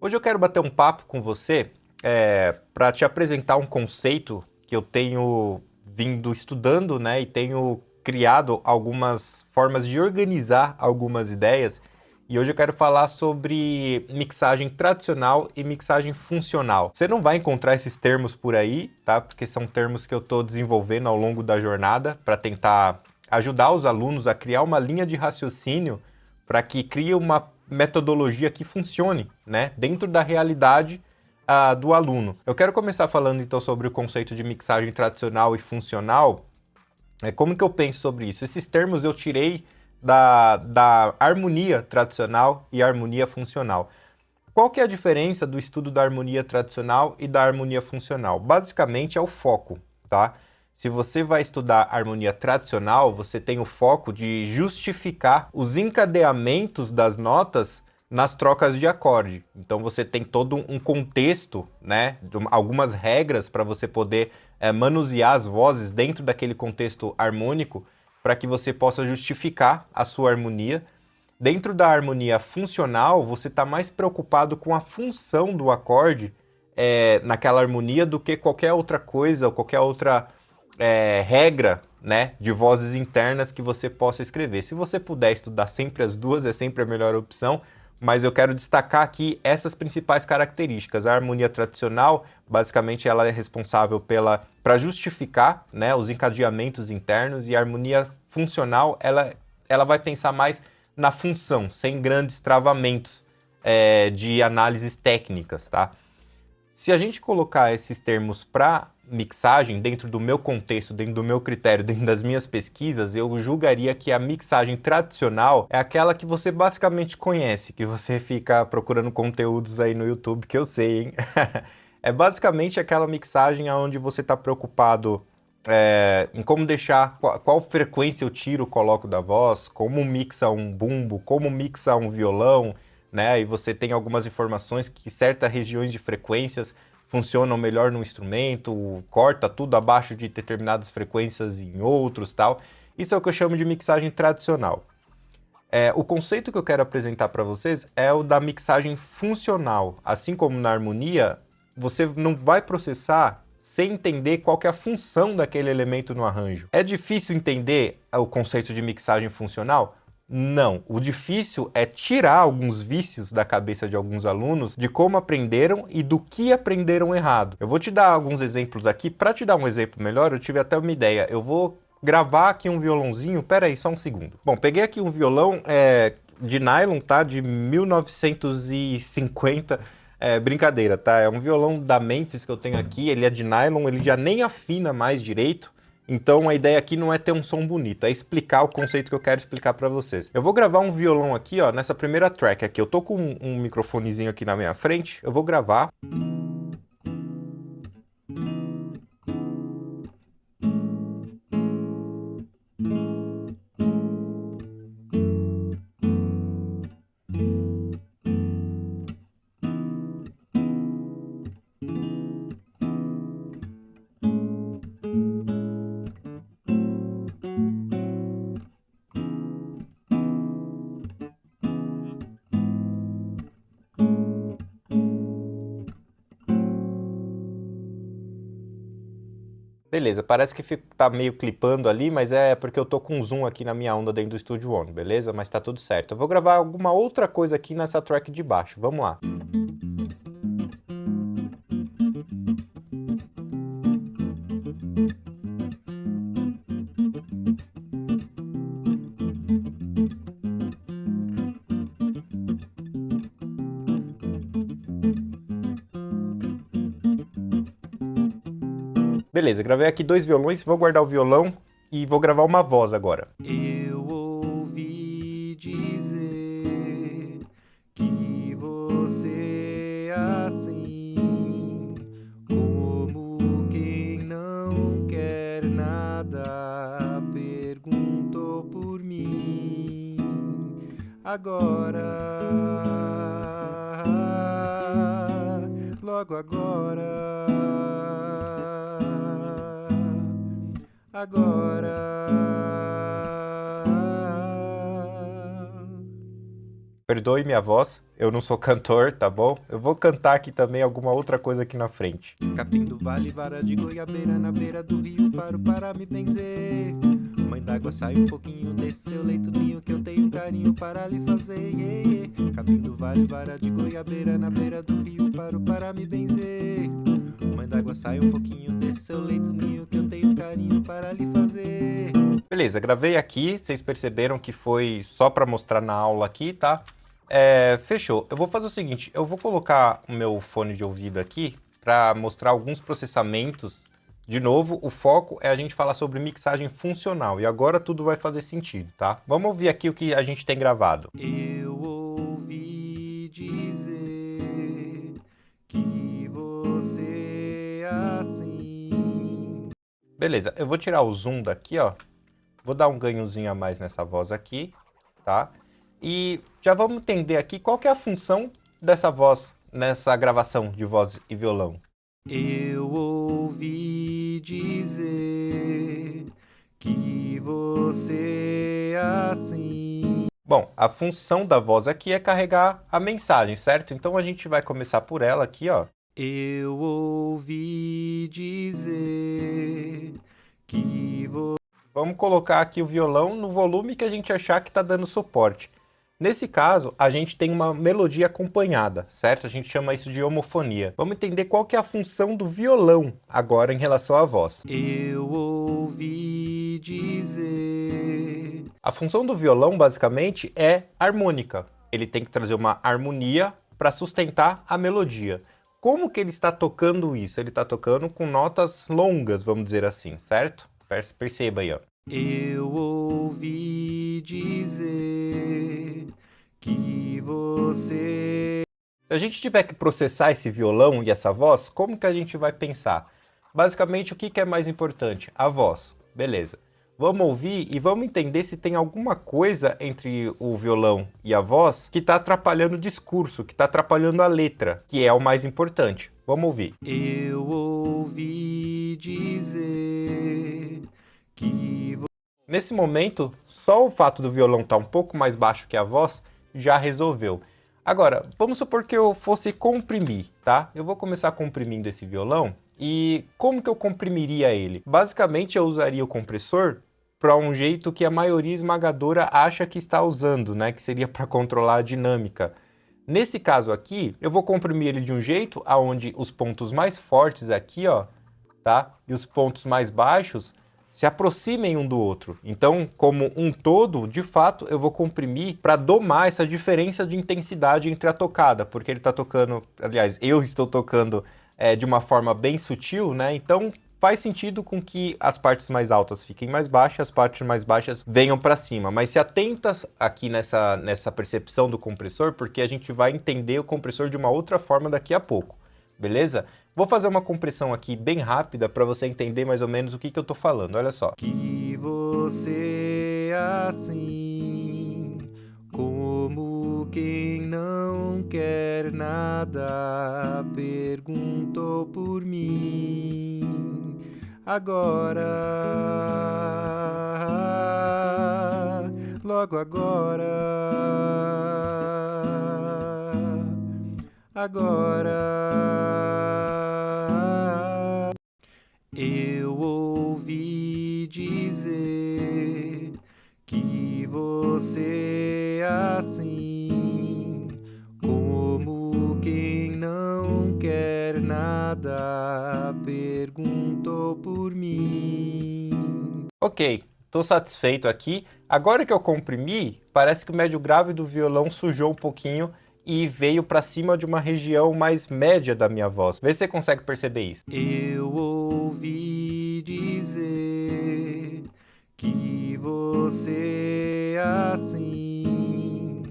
Hoje eu quero bater um papo com você para te apresentar um conceito que eu tenho vindo estudando, né, e tenho criado algumas formas de organizar algumas ideias. E hoje eu quero falar sobre mixagem tradicional e mixagem funcional. Você não vai encontrar esses termos por aí, tá? Porque são termos que eu estou desenvolvendo ao longo da jornada para tentar ajudar os alunos a criar uma linha de raciocínio para que crie uma metodologia que funcione, né, dentro da realidade do aluno. Eu quero começar falando então sobre o conceito de mixagem tradicional e funcional. Como que eu penso sobre isso? Esses termos eu tirei da harmonia tradicional e harmonia funcional. Qual que é a diferença do estudo da harmonia tradicional e da harmonia funcional? Basicamente é o foco, tá? Se você vai estudar harmonia tradicional, você tem o foco de justificar os encadeamentos das notas nas trocas de acorde. Então você tem todo um contexto, né, algumas regras para você poder manusear as vozes dentro daquele contexto harmônico para que você possa justificar a sua harmonia. Dentro da harmonia funcional, você está mais preocupado com a função do acorde naquela harmonia do que qualquer outra coisa ou qualquer outra regra, né, de vozes internas que você possa escrever. Se você puder estudar sempre as duas, é sempre a melhor opção, mas eu quero destacar aqui essas principais características. A harmonia tradicional, basicamente, ela é responsável para justificar, né, os encadeamentos internos, e a harmonia funcional, ela vai pensar mais na função, sem grandes travamentos de análises técnicas, tá? Se a gente colocar esses termos para mixagem dentro do meu contexto, dentro do meu critério, dentro das minhas pesquisas, eu julgaria que a mixagem tradicional é aquela que você basicamente conhece, que você fica procurando conteúdos aí no YouTube, que eu sei, hein? É basicamente aquela mixagem onde você está preocupado em como deixar, qual frequência eu tiro, coloco da voz, como mixa um bumbo, como mixa um violão, né? E você tem algumas informações que certas regiões de frequências funcionam melhor no instrumento, corta tudo abaixo de determinadas frequências em outros, tal. Isso é o que eu chamo de mixagem tradicional. O conceito que eu quero apresentar para vocês é o da mixagem funcional. Assim como na harmonia, você não vai processar sem entender qual que é a função daquele elemento no arranjo. É difícil entender o conceito de mixagem funcional? Não. O difícil é tirar alguns vícios da cabeça de alguns alunos de como aprenderam e do que aprenderam errado. Eu vou te dar alguns exemplos aqui. Para te dar um exemplo melhor, eu tive até uma ideia. Eu vou gravar aqui um violãozinho. Pera aí, só um segundo. Bom, peguei aqui um violão de nylon, tá? De 1950. Brincadeira, tá? É um violão da Memphis que eu tenho aqui. Ele é de nylon, ele já nem afina mais direito. Então a ideia aqui não é ter um som bonito, é explicar o conceito que eu quero explicar para vocês. Eu vou gravar um violão aqui, ó, nessa primeira track aqui. Eu tô com um microfonezinho aqui na minha frente, eu vou gravar. Beleza, parece que tá meio clipando ali, mas é porque eu tô com um zoom aqui na minha onda dentro do Studio One, beleza? Mas tá tudo certo. Eu vou gravar alguma outra coisa aqui nessa track de baixo, vamos lá. Beleza, gravei aqui dois violões, vou guardar o violão e vou gravar uma voz agora. Eu ouvi dizer que você é assim, como quem não quer nada, perguntou por mim. Agora, logo agora. Perdoe minha voz, eu não sou cantor, tá bom? Eu vou cantar aqui também alguma outra coisa aqui na frente. Capim do vale, vara de goiabeira, na beira do rio, paro para me benzer. Mãe d'água, sai um pouquinho desse seu leito ninho, que eu tenho carinho para lhe fazer, yeah, yeah. Capim do vale, vara de goiabeira, na beira do rio, paro para me benzer. Mãe d'água, sai um pouquinho desse seu leito ninho, que eu tenho carinho para lhe fazer. Beleza, gravei aqui, vocês perceberam que foi só para mostrar na aula aqui, tá? Fechou. Eu vou fazer o seguinte, eu vou colocar o meu fone de ouvido aqui para mostrar alguns processamentos. De novo, o foco é a gente falar sobre mixagem funcional e agora tudo vai fazer sentido, tá? Vamos ouvir aqui o que a gente tem gravado. Eu ouvi dizer que você é assim. Beleza, eu vou tirar o zoom daqui, ó. Vou dar um ganhozinho a mais nessa voz aqui, tá? E já vamos entender aqui qual que é a função dessa voz nessa gravação de voz e violão. Eu ouvi dizer que você é assim. Bom, a função da voz aqui é carregar a mensagem, certo? Então a gente vai começar por ela aqui, ó. Eu ouvi dizer que Vamos colocar aqui o violão no volume que a gente achar que está dando suporte. Nesse caso, a gente tem uma melodia acompanhada, certo? A gente chama isso de homofonia. Vamos entender qual que é a função do violão agora em relação à voz. eu ouvi dizer. A função do violão, basicamente, é harmônica. Ele tem que trazer uma harmonia para sustentar a melodia. Como que ele está tocando isso? Ele está tocando com notas longas, vamos dizer assim, certo? Perceba aí, ó. Eu ouvi dizer que você. Se a gente tiver que processar esse violão e essa voz, como que a gente vai pensar? Basicamente, o que que é mais importante? A voz. Beleza. Vamos ouvir e vamos entender se tem alguma coisa entre o violão e a voz que está atrapalhando o discurso, que está atrapalhando a letra, que é o mais importante. Vamos ouvir. Eu ouvi dizer que Nesse momento, só o fato do violão estar um pouco mais baixo que a voz já resolveu. Agora, vamos supor que eu fosse comprimir, tá? Eu vou começar comprimindo esse violão e como que eu comprimiria ele? Basicamente, eu usaria o compressor para um jeito que a maioria esmagadora acha que está usando, né? Que seria para controlar a dinâmica. Nesse caso aqui, eu vou comprimir ele de um jeito aonde os pontos mais fortes aqui, ó, tá? E os pontos mais baixos se aproximem um do outro. Então, como um todo, de fato, eu vou comprimir para domar essa diferença de intensidade entre a tocada, porque ele está tocando, aliás, eu estou tocando de uma forma bem sutil, né? Então, faz sentido com que as partes mais altas fiquem mais baixas, as partes mais baixas venham para cima. Mas se atenta aqui nessa percepção do compressor, porque a gente vai entender o compressor de uma outra forma daqui a pouco, beleza? Vou fazer uma compressão aqui bem rápida para você entender mais ou menos o que eu tô falando, olha só. que você é assim, como quem não quer nada, perguntou por mim. Agora, logo agora, eu ouvi dizer que você é assim, como quem não quer nada, perguntou por mim. Ok, tô satisfeito aqui. Agora que eu comprimi, parece que o médio grave do violão sujou um pouquinho e veio para cima de uma região mais média da minha voz. Vê se você consegue perceber isso. Eu ouvi dizer que você é assim,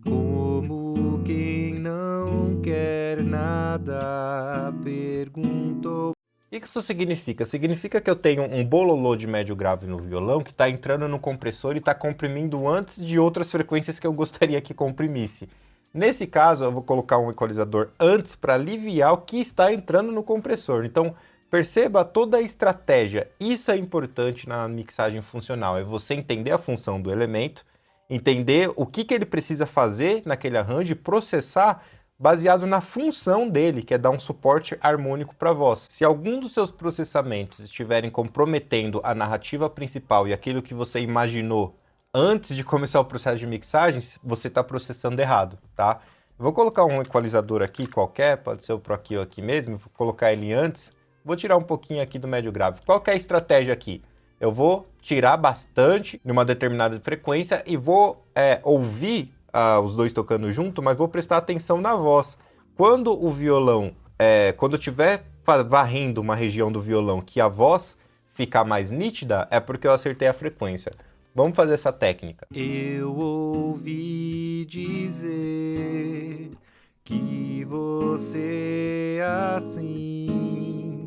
como quem não quer nada, perguntou. O que isso significa? Significa que eu tenho um bololô de médio grave no violão que está entrando no compressor e está comprimindo antes de outras frequências que eu gostaria que comprimisse. Nesse caso, eu vou colocar um equalizador antes para aliviar o que está entrando no compressor. Então, perceba toda a estratégia. Isso é importante na mixagem funcional, é você entender a função do elemento, entender o que ele precisa fazer naquele arranjo e processar baseado na função dele, que é dar um suporte harmônico para a voz. Se algum dos seus processamentos estiverem comprometendo a narrativa principal e aquilo que você imaginou antes de começar o processo de mixagem, você está processando errado, tá? Eu vou colocar um equalizador aqui qualquer, pode ser o Pro aqui ou aqui mesmo, vou colocar ele antes. Vou tirar um pouquinho aqui do médio grave. Qual que é a estratégia aqui? Eu vou tirar bastante de uma determinada frequência e vou ouvir os dois tocando junto, mas vou prestar atenção na voz. Quando o violão, quando eu estiver varrendo uma região do violão que a voz ficar mais nítida, é porque eu acertei a frequência. Vamos fazer essa técnica. Eu ouvi dizer que você é assim,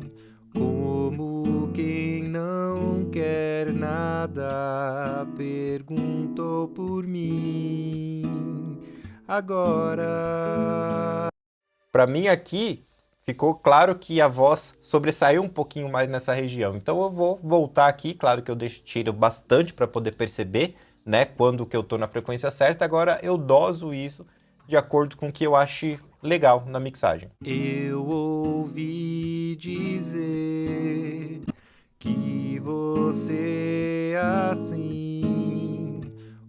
como quem não quer nada, perguntou por mim. Agora... Para mim aqui, ficou claro que a voz sobressaiu um pouquinho mais nessa região. Então eu vou voltar aqui, claro que eu tiro bastante para poder perceber, né, quando que eu estou na frequência certa. Agora eu doso isso de acordo com o que eu ache legal na mixagem. Eu ouvi dizer que você é assim,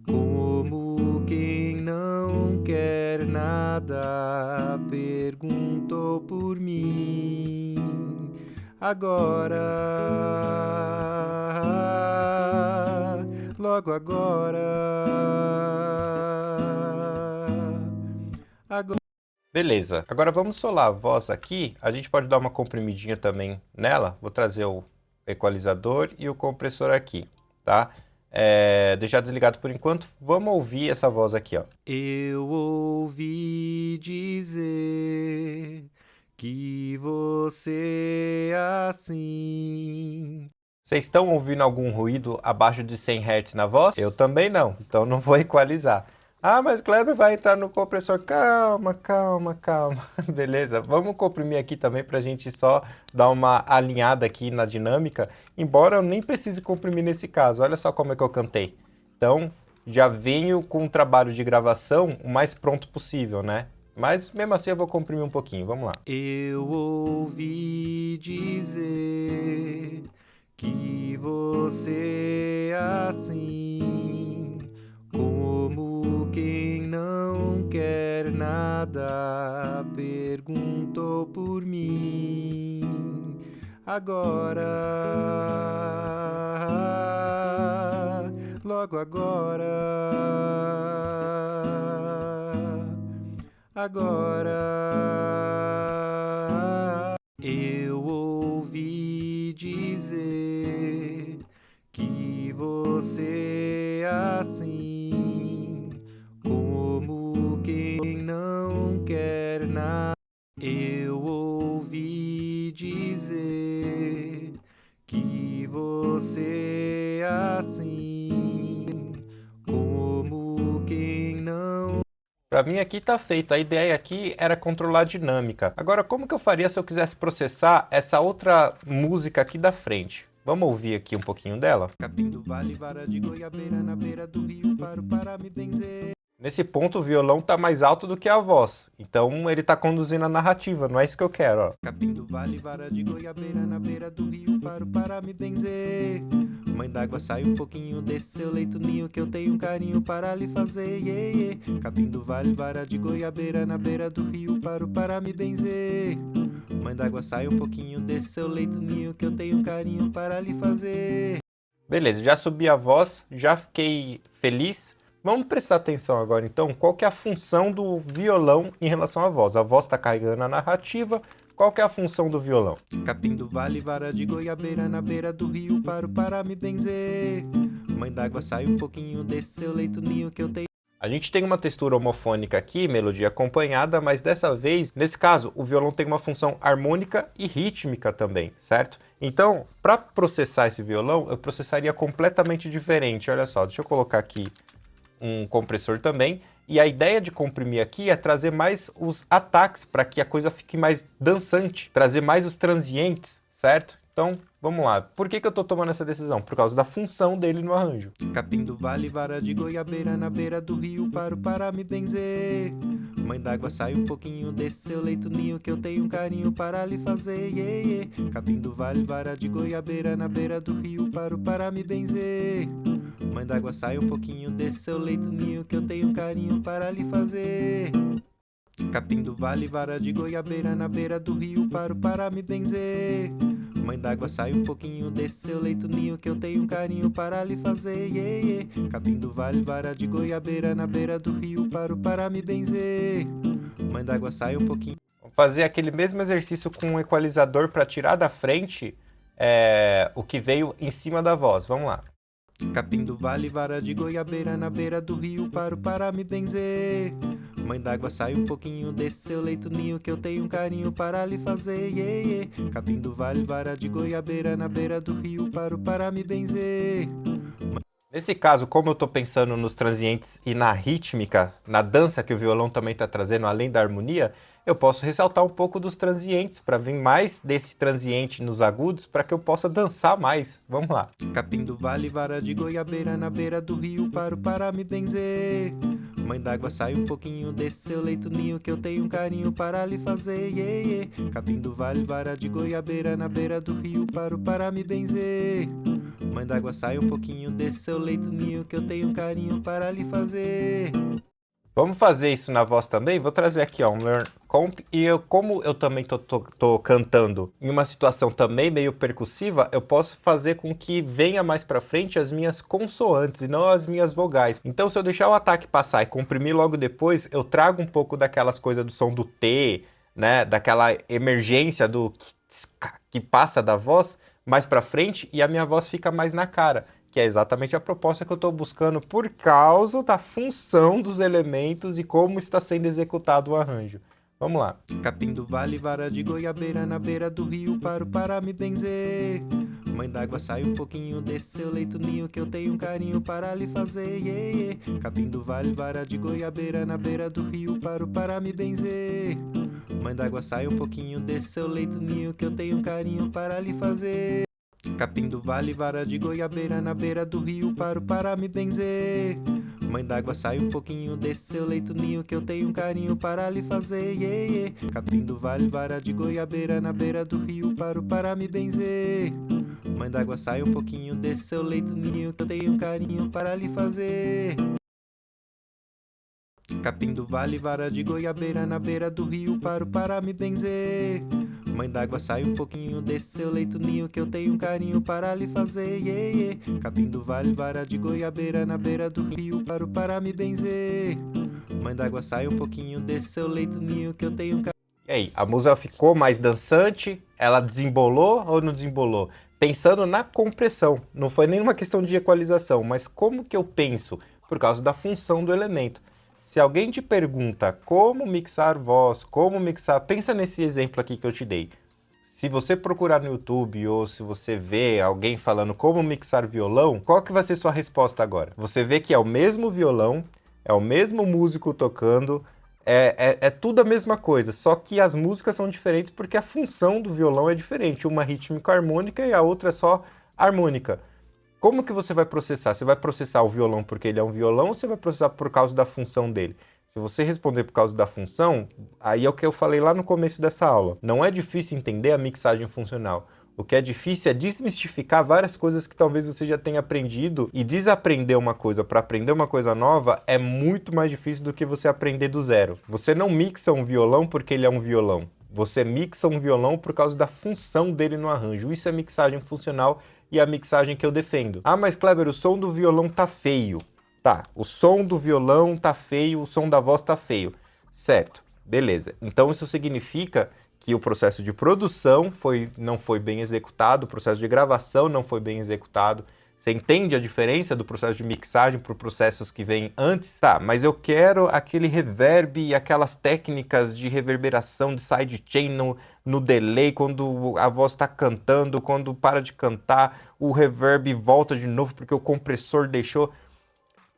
como quem não quer nada, perguntou por mim. Agora, logo agora. Beleza, agora vamos solar a voz aqui. A gente pode dar uma comprimidinha também nela. Vou trazer o equalizador e o compressor aqui, tá? Deixar desligado por enquanto. Vamos ouvir essa voz aqui, ó. Eu ouvi dizer que você é assim. Vocês estão ouvindo algum ruído abaixo de 100 Hz na voz? Eu também não, então não vou equalizar. Ah, mas Kleber vai entrar no compressor. Calma, calma, calma. Beleza, vamos comprimir aqui também para a gente só dar uma alinhada aqui na dinâmica. Embora eu nem precise comprimir nesse caso. Olha só como é que eu cantei. Então, já venho com um trabalho de gravação o mais pronto possível, né? Mas mesmo assim eu vou comprimir um pouquinho. Vamos lá. Eu ouvi dizer que você é assim, como quem não quer nada, perguntou por mim. Agora, logo agora. Agora eu ouvi dizer que você é assim, como quem não quer nada. Eu ouvi dizer que você é assim, como quem não... Para mim aqui tá feito. A ideia aqui era controlar a dinâmica. Agora, como que eu faria se eu quisesse processar essa outra música aqui da frente? Vamos ouvir aqui um pouquinho dela? Capim do vale, vara de goiabeira, na beira do rio, paro para me benzer. Nesse ponto, o violão tá mais alto do que a voz. Então, ele tá conduzindo a narrativa, não é isso que eu quero, ó. Capim do vale, vara de goiabeira, na beira do rio, paro para me benzer. Mãe d'água, sai um pouquinho desse seu leito ninho, que eu tenho um carinho para lhe fazer, yeah, yeah. Capim do vale, vara de goiabeira, na beira do rio, paro para me benzer. Mãe d'água, sai um pouquinho desse seu leito ninho, que eu tenho um carinho para lhe fazer. Beleza, já subi a voz, já fiquei feliz. Vamos prestar atenção agora, então, qual que é a função do violão em relação à voz. A voz está carregando a narrativa, qual que é a função do violão? Capim do vale, vara de goiabeira, na beira do rio, paro para me benzer. Mãe d'água, sai um pouquinho desse seu leito ninho, que eu tenho... A gente tem uma textura homofônica aqui, melodia acompanhada, mas dessa vez, nesse caso, o violão tem uma função harmônica e rítmica também, certo? Então, para processar esse violão, eu processaria completamente diferente. Olha só, deixa eu colocar aqui um compressor também. E a ideia de comprimir aqui é trazer mais os ataques para que a coisa fique mais dançante, trazer mais os transientes, certo? Então, vamos lá. Por que eu tô tomando essa decisão? Por causa da função dele no arranjo. Capim do vale, vara de goiabeira na beira do rio, paro para me benzer. Mãe d'água, sai um pouquinho desse seu leito ninho que eu tenho um carinho para lhe fazer. Yeah, yeah. Capim do vale, vara de goiabeira na beira do rio, paro para me benzer. Mãe d'água, sai um pouquinho desse seu leito ninho que eu tenho um carinho para lhe fazer. Capim do vale, vara de goiabeira na beira do rio, paro para me benzer. Mãe d'água, sai um pouquinho desse seu leito ninho que eu tenho um carinho para lhe fazer. Yeah, yeah. Capim do vale, vara de goiabeira na beira do rio, paro para me benzer. Mãe d'água, sai um pouquinho. Vamos fazer aquele mesmo exercício com um equalizador para tirar da frente o que veio em cima da voz. Vamos lá. Capim do vale, vara de goiabeira na beira do rio, paro para me benzer. Mãe d'água, sai um pouquinho desse seu leito ninho que eu tenho um carinho para lhe fazer. Yeah, yeah. Capim do vale, vara de goiabeira na beira do rio, paro para me benzer. Nesse caso, como eu tô pensando nos transientes e na rítmica, na dança que o violão também tá trazendo, além da harmonia, eu posso ressaltar um pouco dos transientes para vir mais desse transiente nos agudos para que eu possa dançar mais. Vamos lá. Capim do vale, vara de goiabeira na beira do rio, paro para me benzer. Mãe d'água, sai um pouquinho desse seu leito ninho que eu tenho um carinho para lhe fazer. Yeah, yeah. Capim do vale, vara de goiabeira na beira do rio, paro para me benzer. Mãe d'água, sai um pouquinho desse seu leito ninho que eu tenho um carinho para lhe fazer. Vamos fazer isso na voz também? Vou trazer aqui ó, um Learn Comp e como eu também tô cantando em uma situação também meio percussiva, eu posso fazer com que venha mais pra frente as minhas consoantes e não as minhas vogais. Então se eu deixar o ataque passar e comprimir logo depois, eu trago um pouco daquelas coisas do som do T, né, daquela emergência do que passa da voz mais pra frente e a minha voz fica mais na cara. Que é exatamente a proposta que eu estou buscando por causa da função dos elementos e como está sendo executado o arranjo. Vamos lá. Capim do vale, vara de goiabeira na beira do rio, paro para me benzer. Mãe d'água, sai um pouquinho desse seu leito ninho que eu tenho um carinho para lhe fazer. Yeah, yeah. Capim do vale, vara de goiabeira na beira do rio, paro para me benzer. Mãe d'água, sai um pouquinho desse seu leito ninho que eu tenho um carinho para lhe fazer. Capim do vale, vara de goiabeira na beira do rio, paro para me benzer. Mãe d'água, sai um pouquinho desse seu leito ninho que eu tenho um carinho para lhe fazer. Yeah, yeah. Capim do vale, vara de goiabeira na beira do rio, paro para me benzer. Mãe d'água, sai um pouquinho desse seu leito ninho que eu tenho um carinho para lhe fazer. Capim do vale, vara de goiabeira na beira do rio, paro para me benzer. Mãe d'água, sai um pouquinho desse seu leito ninho que eu tenho um carinho para lhe fazer. Yeah, yeah. Capim do vale, vara de goiabeira na beira do rio, paro para me benzer. Mãe d'água, sai um pouquinho desse seu leito ninho que eu tenho um carinho. E aí, a música ficou mais dançante? Ela desembolou ou não desembolou? Pensando na compressão, não foi nenhuma questão de equalização, mas como que eu penso? Por causa da função do elemento. Se alguém te pergunta como mixar voz, como mixar... Pensa nesse exemplo aqui que eu te dei. Se você procurar no YouTube ou se você vê alguém falando como mixar violão, qual que vai ser sua resposta agora? Você vê que é o mesmo violão, é o mesmo músico tocando, é tudo a mesma coisa, só que as músicas são diferentes porque a função do violão é diferente. Uma rítmica harmônica e a outra é só harmônica. Como que você vai processar? Você vai processar o violão porque ele é um violão ou você vai processar por causa da função dele? Se você responder por causa da função, aí é o que eu falei lá no começo dessa aula. Não é difícil entender a mixagem funcional. O que é difícil é desmistificar várias coisas que talvez você já tenha aprendido e desaprender uma coisa para aprender uma coisa nova é muito mais difícil do que você aprender do zero. Você não mixa um violão porque ele é um violão. Você mixa um violão por causa da função dele no arranjo. Isso é mixagem funcional e a mixagem que eu defendo. Ah, mas Kleber, o som do violão tá feio. Tá, o som do violão tá feio, o som da voz tá feio. Certo, beleza. Então isso significa que o processo de produção não foi bem executado, o processo de gravação não foi bem executado. Você entende a diferença do processo de mixagem para os processos que vêm antes? Tá, mas eu quero aquele reverb e aquelas técnicas de reverberação de sidechain no delay, quando a voz está cantando, quando para de cantar, o reverb volta de novo porque o compressor deixou.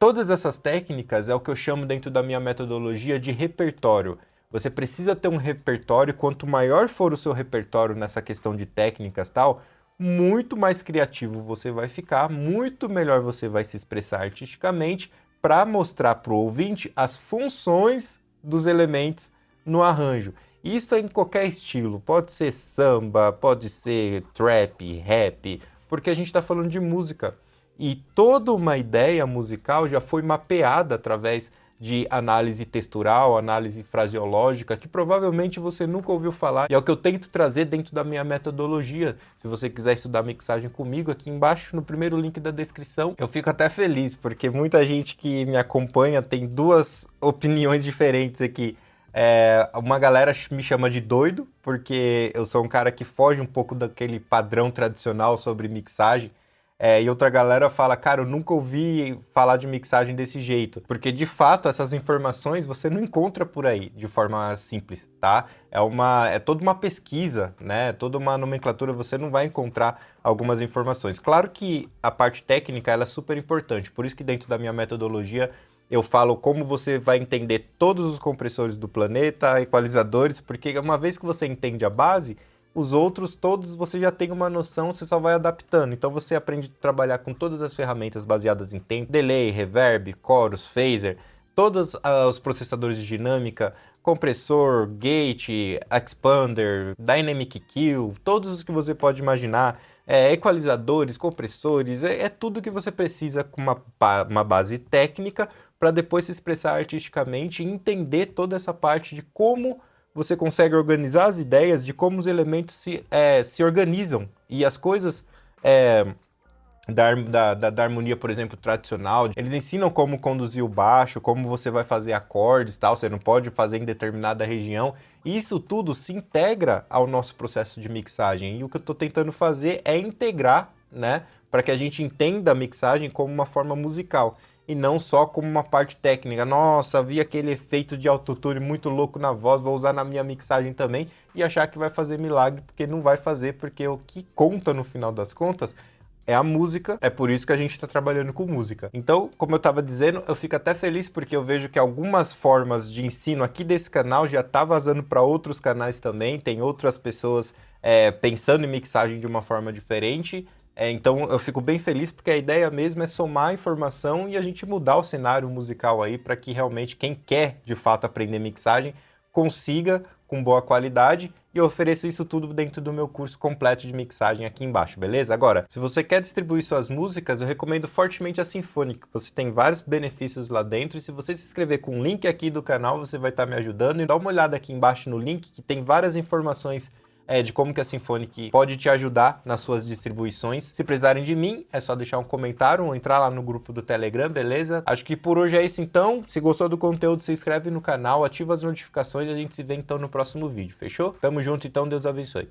Todas essas técnicas é o que eu chamo dentro da minha metodologia de repertório. Você precisa ter um repertório, quanto maior for o seu repertório nessa questão de técnicas e tal, muito mais criativo você vai ficar, muito melhor você vai se expressar artisticamente para mostrar para o ouvinte as funções dos elementos no arranjo. Isso é em qualquer estilo, pode ser samba, pode ser trap, rap, porque a gente está falando de música. E toda uma ideia musical já foi mapeada através de análise textural, análise fraseológica, que provavelmente você nunca ouviu falar. E é o que eu tento trazer dentro da minha metodologia. Se você quiser estudar mixagem comigo, aqui embaixo no primeiro link da descrição, eu fico até feliz, porque muita gente que me acompanha tem duas opiniões diferentes aqui. Uma galera me chama de doido, porque eu sou um cara que foge um pouco daquele padrão tradicional sobre mixagem. E outra galera fala, cara, eu nunca ouvi falar de mixagem desse jeito. Porque, de fato, essas informações você não encontra por aí de forma simples, tá? É toda uma pesquisa, né? Toda uma nomenclatura, você não vai encontrar algumas informações. Claro que a parte técnica, ela é super importante. Por isso que dentro da minha metodologia, eu falo como você vai entender todos os compressores do planeta, equalizadores, porque uma vez que você entende a base, os outros todos você já tem uma noção, você só vai adaptando. Então você aprende a trabalhar com todas as ferramentas baseadas em tempo, delay, reverb, chorus, phaser, todos os processadores de dinâmica, compressor, gate, expander, dynamic kill, todos os que você pode imaginar, equalizadores, compressores, é tudo que você precisa com uma base técnica para depois se expressar artisticamente e entender toda essa parte de como você consegue organizar as ideias, de como os elementos se organizam. E as coisas da harmonia, por exemplo, tradicional, eles ensinam como conduzir o baixo, como você vai fazer acordes, tal, você não pode fazer em determinada região. E isso tudo se integra ao nosso processo de mixagem. E o que eu estou tentando fazer é integrar, né, para que a gente entenda a mixagem como uma forma musical e não só como uma parte técnica. Nossa, vi aquele efeito de autotune muito louco na voz, vou usar na minha mixagem também e achar que vai fazer milagre, porque não vai fazer, porque o que conta no final das contas é a música, é por isso que a gente está trabalhando com música. Então, como eu estava dizendo, eu fico até feliz porque eu vejo que algumas formas de ensino aqui desse canal já tá vazando para outros canais também, tem outras pessoas pensando em mixagem de uma forma diferente. Então eu fico bem feliz porque a ideia mesmo é somar informação e a gente mudar o cenário musical aí para que realmente quem quer de fato aprender mixagem consiga com boa qualidade, e eu ofereço isso tudo dentro do meu curso completo de mixagem aqui embaixo, beleza? Agora, se você quer distribuir suas músicas, eu recomendo fortemente a Symphonic. Você tem vários benefícios lá dentro, e se você se inscrever com o link aqui do canal, você vai estar me ajudando. E dá uma olhada aqui embaixo no link, que tem várias informações de como que a Symphonic pode te ajudar nas suas distribuições. Se precisarem de mim, é só deixar um comentário ou entrar lá no grupo do Telegram, beleza? Acho que por hoje é isso então. Se gostou do conteúdo, se inscreve no canal, ativa as notificações e a gente se vê então no próximo vídeo, fechou? Tamo junto então, Deus abençoe.